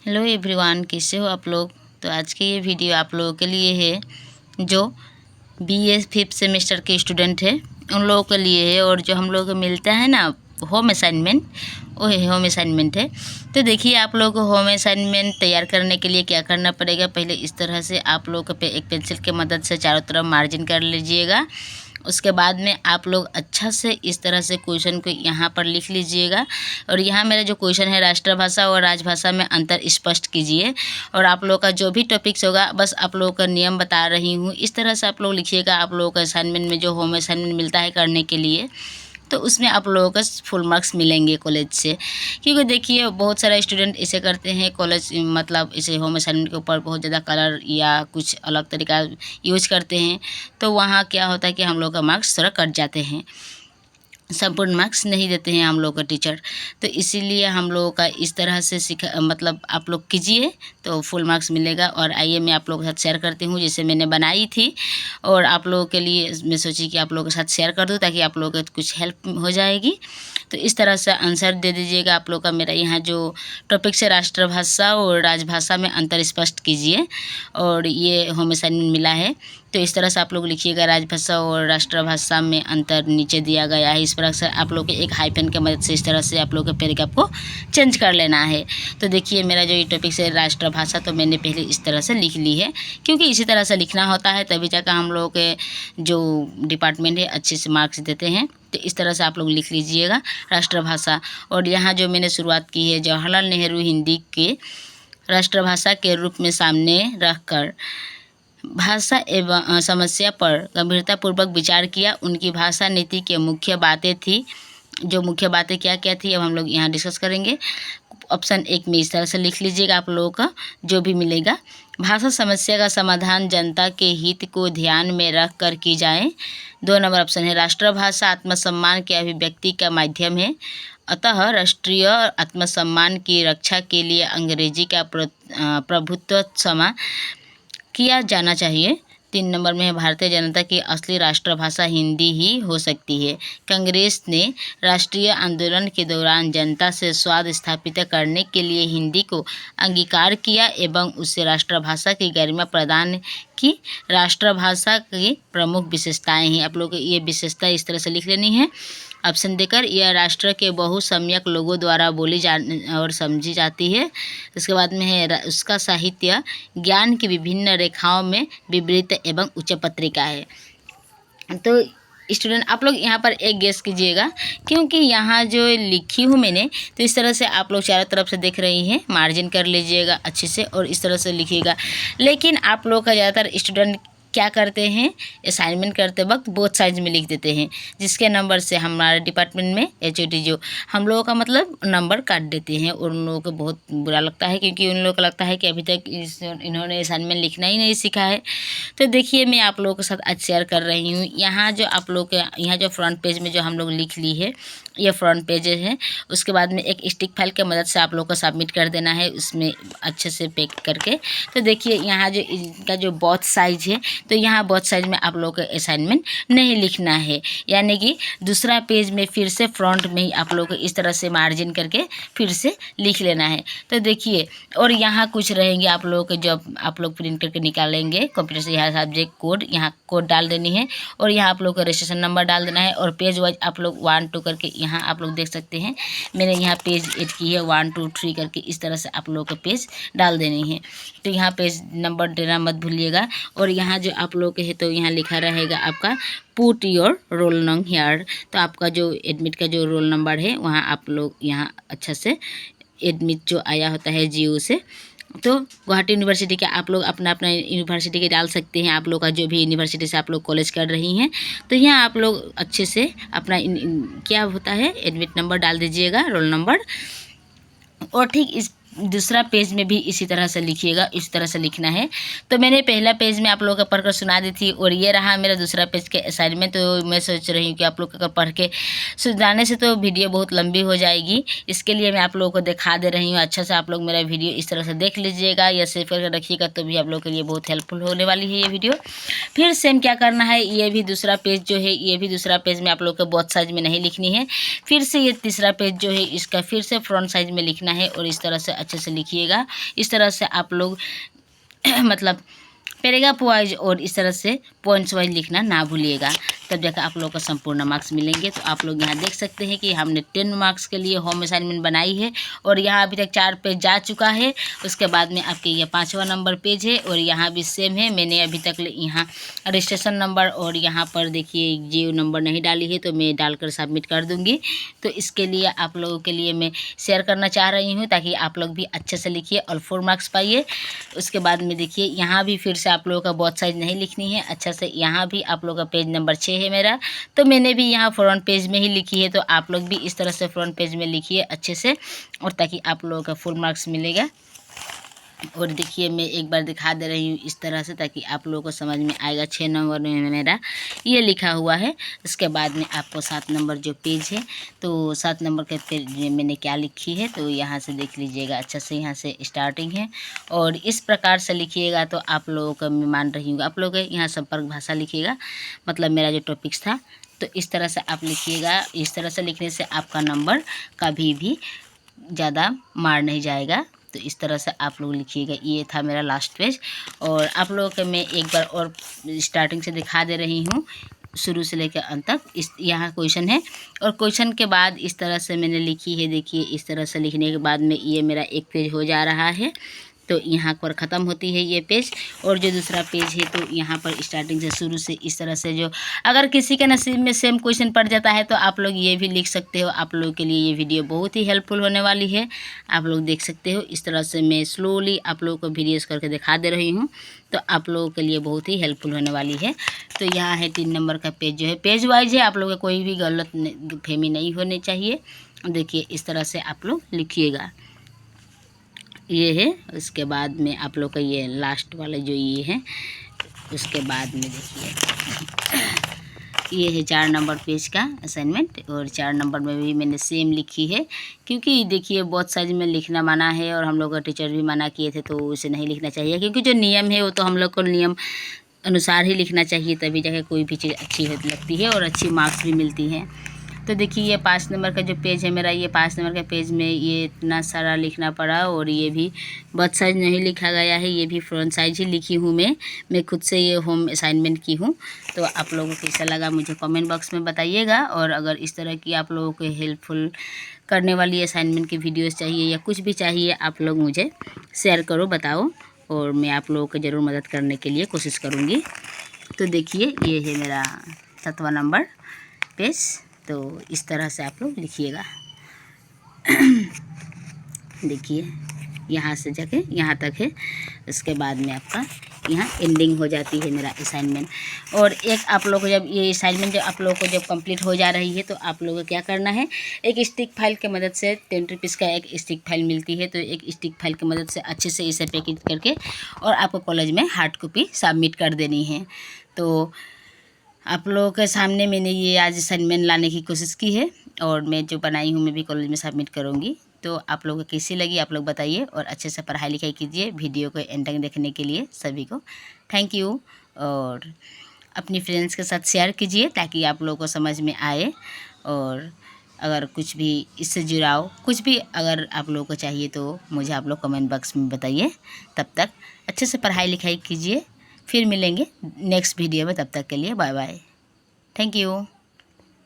Hello everyone, कैसे हो आप लोग। तो आज के ये वीडियो आप लोगों के लिए है जो बीए 5th सेमेस्टर के स्टूडेंट है उन लोगों के लिए है। और जो हम लोग को मिलता है ना होम असाइनमेंट, वो होम असाइनमेंट है। तो देखिए आप लोग को होम असाइनमेंट तैयार करने के लिए क्या करना पड़ेगा। पहले इस तरह से आप लोग एक पेंसिल की मदद से चारों तरफ मार्जिन कर लीजिएगा। उसके बाद में आप लोग अच्छा से इस तरह से क्वेश्चन को यहाँ पर लिख लीजिएगा। और यहाँ मेरा जो क्वेश्चन है राष्ट्रभाषा और राजभाषा में अंतर स्पष्ट कीजिए। और आप लोग का जो भी टॉपिक्स होगा बस आप लोगों का नियम बता रही हूँ, इस तरह से आप लोग लिखिएगा। आप लोगों का असाइनमेंट में जो होम असाइनमेंट मिलता है करने के लिए, तो उसमें आप लोगों को फुल मार्क्स मिलेंगे कॉलेज से। क्योंकि देखिए बहुत सारा स्टूडेंट इसे करते हैं कॉलेज, मतलब इसे होम असाइनमेंट के ऊपर बहुत ज़्यादा कलर या कुछ अलग तरीका यूज करते हैं, तो वहाँ क्या होता है कि हम लोग का मार्क्स थोड़ा कट जाते हैं, संपूर्ण मार्क्स नहीं देते हैं हम लोग का टीचर। तो इसीलिए हम लोगों का इस तरह से मतलब आप लोग कीजिए तो फुल मार्क्स मिलेगा। और आइए मैं आप लोगों के साथ शेयर करती हूँ, जैसे मैंने बनाई थी और आप लोगों के लिए मैं सोची कि आप लोगों के साथ शेयर कर दूँ ताकि आप लोगों को कुछ हेल्प हो जाएगी। तो इस तरह से आंसर दे दीजिएगा आप लोग का। मेरा यहाँ जो टॉपिक है राष्ट्रभाषा और राजभाषा में अंतर स्पष्ट कीजिए, और ये होम असाइनमेंट मिला है। तो इस तरह से आप लोग लिखिएगा राजभाषा और राष्ट्रभाषा में अंतर नीचे दिया गया है। इस तरह से आप लोग के एक हाइफन की मदद से इस तरह से आप लोग के पैराग्राफ को चेंज कर लेना है। तो देखिए मेरा जो ये टॉपिक है राष्ट्रभाषा, तो मैंने पहले इस तरह से लिख ली है, क्योंकि इसी तरह से लिखना होता है तभी जाकर हम लोग के जो डिपार्टमेंट है अच्छे से मार्क्स देते हैं। तो इस तरह से आप लोग लिख लीजिएगा राष्ट्रभाषा। और यहाँ जो मैंने शुरुआत की है, जवाहरलाल नेहरू हिंदी के राष्ट्रभाषा के रूप में सामने रखकर भाषा एवं समस्या पर गंभीरतापूर्वक विचार किया। उनकी भाषा नीति के मुख्य बातें थी, जो मुख्य बातें क्या क्या थी अब हम लोग यहाँ डिस्कस करेंगे। ऑप्शन 1 में इस तरह से लिख लीजिएगा आप लोगों का जो भी मिलेगा। भाषा समस्या का समाधान जनता के हित को ध्यान में रख कर की जाए। 2 नंबर ऑप्शन है राष्ट्रभाषा आत्मसम्मान के अभिव्यक्ति का माध्यम है, अतः राष्ट्रीय आत्मसम्मान की रक्षा के लिए अंग्रेजी का प्रभुत्व क्षमा किया जाना चाहिए। 3 नंबर में है भारतीय जनता की असली राष्ट्रभाषा हिंदी ही हो सकती है। कांग्रेस ने राष्ट्रीय आंदोलन के दौरान जनता से स्वाद स्थापित करने के लिए हिंदी को अंगीकार किया एवं उसे राष्ट्रभाषा की गरिमा प्रदान की। राष्ट्रभाषा की प्रमुख विशेषताएं हैं, आप लोग ये विशेषता इस तरह से लिख लेनी है ऑप्शन देकर। यह राष्ट्र के बहुसंख्यक लोगों द्वारा बोली और समझी जाती है। इसके बाद में है उसका साहित्य ज्ञान की विभिन्न रेखाओं में विवृत एवं उच्च पत्रिका है। तो स्टूडेंट आप लोग यहाँ पर एक गेस कीजिएगा, क्योंकि यहाँ जो लिखी हूँ मैंने, तो इस तरह से आप लोग चारों तरफ से देख रही हैं, मार्जिन कर लीजिएगा अच्छे से और इस तरह से लिखिएगा। लेकिन आप लोग का ज़्यादातर स्टूडेंट क्या करते हैं, असाइनमेंट करते वक्त बोथ साइड में लिख देते हैं, जिसके नंबर से हमारे डिपार्टमेंट में HOD जो हम लोगों का मतलब नंबर काट देते हैं और उन लोगों को बहुत बुरा लगता है, क्योंकि उन लोगों को लगता है कि अभी तक इन्होंने असाइनमेंट लिखना ही नहीं सीखा है। तो देखिए मैं आप लोगों के साथ आज शेयर कर रही हूँ। यहाँ जो आप लोग के यहाँ जो फ्रंट पेज में जो हम लोग लिख ली है, ये फ्रंट पेज है। उसके बाद में एक स्टिक फाइल की मदद से आप लोग को सबमिट कर देना है, उसमें अच्छे से पैक करके। तो देखिए यहाँ जो इनका जो बोथ साइज है, तो यहाँ बोथ साइज में आप लोग को असाइनमेंट नहीं लिखना है, यानी कि दूसरा पेज में फिर से फ्रंट में ही आप लोग को इस तरह से मार्जिन करके फिर से लिख लेना है। तो देखिए और यहाँ कुछ रहेंगे आप लोगों के, जब आप लोग प्रिंट करके निकालेंगे कंप्यूटर से, यहाँ सब्जेक्ट कोड, यहाँ कोड डाल देनी है और यहाँ आप लोग का रजिस्ट्रेशन नंबर डाल देना है। और पेज वाइज आप लोग 1 2 करके यहाँ आप लोग देख सकते हैं, मैंने यहाँ पेज 8 की है 1 2 3 करके इस तरह से आप लोग का पेज डाल देनी है। तो यहाँ पेज नंबर देना मत भूलिएगा। और यहाँ जो आप लोग के है, तो यहाँ लिखा रहेगा आपका put your roll number here. तो आपका जो एडमिट का जो रोल नंबर है वहाँ आप लोग यहाँ अच्छा से एडमिट जो आया होता है GO से, तो गुवाहाटी यूनिवर्सिटी के आप लोग अपना अपना यूनिवर्सिटी के डाल सकते हैं। आप लोग का जो भी यूनिवर्सिटी से आप लोग कॉलेज कर रही हैं, तो यहाँ आप लोग अच्छे से अपना क्या होता है एडमिट नंबर डाल दीजिएगा, रोल नंबर। और ठीक इस दूसरा पेज में भी इसी तरह से लिखिएगा, इस तरह से लिखना है। तो मैंने पहला पेज में आप लोगों को पढ़कर सुना दी थी और ये रहा मेरा दूसरा पेज के असाइनमेंट। तो मैं सोच रही हूँ कि आप लोग को पढ़ के सुनाने से तो वीडियो बहुत लंबी हो जाएगी, इसके लिए मैं आप लोगों को दिखा दे रही हूँ। अच्छा से आप लोग मेरा वीडियो इस तरह से देख लीजिएगा या सेव करके रखिएगा, तो भी आप लोग के लिए बहुत हेल्पफुल होने वाली है ये वीडियो। फिर सेम क्या करना है, ये भी दूसरा पेज जो है, ये भी दूसरा पेज में आप लोग को बोथ साइज में नहीं लिखनी है। फिर से ये तीसरा पेज जो है इसका फिर से फ्रंट साइज में लिखना है और इस तरह से अच्छे से लिखिएगा। इस तरह से आप लोग मतलब पैराग्राफ वाइज और इस तरह से पॉइंट्स वाइज लिखना ना भूलिएगा, तब जाकर आप लोगों को संपूर्ण मार्क्स मिलेंगे। तो आप लोग यहाँ देख सकते हैं कि हमने 10 मार्क्स के लिए होम असाइनमेंट बनाई है और यहाँ अभी तक 4 पेज जा चुका है। उसके बाद में आपके ये 5वां नंबर पेज है और यहाँ भी सेम है। मैंने अभी तक यहाँ रजिस्ट्रेशन नंबर और यहाँ पर देखिए जियो नंबर नहीं डाली है, तो मैं डालकर सबमिट कर दूँगी। तो इसके लिए आप लोगों के लिए मैं शेयर करना चाह रही हूँ ताकि आप लोग भी अच्छे से लिखिए और 4 मार्क्स पाइए। उसके बाद में देखिए यहाँ भी फिर से आप लोगों का बहुत साइज नहीं लिखनी है अच्छा से। यहाँ भी आप लोगों का पेज नंबर 6 है मेरा, तो मैंने भी यहाँ फ्रंट पेज में ही लिखी है। तो आप लोग भी इस तरह से फ्रंट पेज में लिखिए अच्छे से, और ताकि आप लोगों का फुल मार्क्स मिलेगा। और देखिए मैं एक बार दिखा दे रही हूँ इस तरह से, ताकि आप लोगों को समझ में आएगा। 6 नंबर में मेरा ये लिखा हुआ है। उसके बाद में आपको 7 नंबर जो पेज है, तो 7 नंबर के पेज में मैंने क्या लिखी है तो यहाँ से देख लीजिएगा अच्छा से। यहाँ से स्टार्टिंग है और इस प्रकार से लिखिएगा तो आप लोगों का मैं मान रही हूँ। आप लोग यहाँ संपर्क भाषा लिखिएगा, मतलब मेरा जो टॉपिक्स था, तो इस तरह से आप लिखिएगा। इस तरह से लिखने से आपका नंबर कभी भी ज़्यादा मार नहीं जाएगा। तो इस तरह से आप लोग लिखिएगा। ये था मेरा लास्ट पेज। और आप लोगों को मैं एक बार और स्टार्टिंग से दिखा दे रही हूँ, शुरू से लेकर अंत तक। इस यहाँ क्वेश्चन है और क्वेश्चन के बाद इस तरह से मैंने लिखी है। देखिए इस तरह से लिखने के बाद में ये मेरा एक पेज हो जा रहा है। तो यहाँ पर ख़त्म होती है ये पेज, और जो दूसरा पेज है तो यहाँ पर स्टार्टिंग से शुरू से इस तरह से, जो अगर किसी के नसीब में सेम क्वेश्चन पड़ जाता है तो आप लोग ये भी लिख सकते हो। आप लोगों के लिए ये वीडियो बहुत ही हेल्पफुल होने वाली है। आप लोग देख सकते हो इस तरह से मैं स्लोली आप लोगों को वीडियोज़ करके दिखा दे रही हूँ, तो आप लोगों के लिए बहुत ही हेल्पफुल होने वाली है। तो यहाँ है 3 नंबर का पेज, जो है पेज वाइज है। आप लोगों को कोई भी गलत फहमी नहीं होनी चाहिए। देखिए इस तरह से आप लोग लिखिएगा। ये है। उसके बाद में आप लोग का ये लास्ट वाला जो ये है, उसके बाद में देखिए ये है 4 नंबर पेज का असाइनमेंट। और 4 नंबर में भी मैंने सेम लिखी है, क्योंकि देखिए बहुत साइज में लिखना मना है और हम लोग का टीचर भी मना किए थे, तो उसे नहीं लिखना चाहिए। क्योंकि जो नियम है वो तो हम लोग को नियम अनुसार ही लिखना चाहिए, तभी जाके कोई भी चीज़ अच्छी लगती है और अच्छी मार्क्स भी मिलती है। तो देखिए ये 5 नंबर का जो पेज है मेरा, ये 5 नंबर का पेज में ये इतना सारा लिखना पड़ा, और ये भी बर्थ साइज नहीं लिखा गया है, ये भी फ्रंट साइज ही लिखी हूँ मैं खुद से ये होम असाइनमेंट की हूँ। तो आप लोगों को कैसा लगा मुझे कमेंट बॉक्स में बताइएगा। और अगर इस तरह की आप लोगों को हेल्पफुल करने वाली असाइनमेंट की वीडियोज़ चाहिए या कुछ भी चाहिए, आप लोग मुझे शेयर करो, बताओ, और मैं आप लोगों को ज़रूर मदद करने के लिए कोशिश करूँगी। तो देखिए ये है मेरा 7वां नंबर पेज। तो इस तरह से आप लोग लिखिएगा। देखिए यहाँ से जाके यहाँ तक है। उसके बाद में आपका यहाँ एंडिंग हो जाती है मेरा असाइनमेंट। और एक आप लोग को जब ये असाइनमेंट जब आप लोगों को जब कंप्लीट हो जा रही है, तो आप लोगों को क्या करना है, एक स्टिक फाइल की मदद से 10 रुपीज़ का एक स्टिक फाइल मिलती है, तो एक स्टिक फाइल की मदद से अच्छे से इसे पैकेज करके और आपको कॉलेज में हार्ड कॉपी सबमिट कर देनी है। तो आप लोगों के सामने मैंने ये आज असाइनमेंट लाने की कोशिश की है, और मैं जो बनाई हूँ मैं भी कॉलेज में सबमिट करूँगी। तो आप लोगों को कैसी लगी आप लोग बताइए, और अच्छे से पढ़ाई लिखाई कीजिए। वीडियो को एंड तक देखने के लिए सभी को थैंक यू। और अपनी फ्रेंड्स के साथ शेयर कीजिए ताकि आप लोगों को समझ में आए। और अगर कुछ भी इससे जुड़ाव कुछ भी अगर आप लोगों को चाहिए तो मुझे आप लोग कमेंट बॉक्स में बताइए। तब तक अच्छे से पढ़ाई लिखाई कीजिए। फिर मिलेंगे नेक्स्ट वीडियो में, तब तक के लिए बाय बाय, थैंक यू।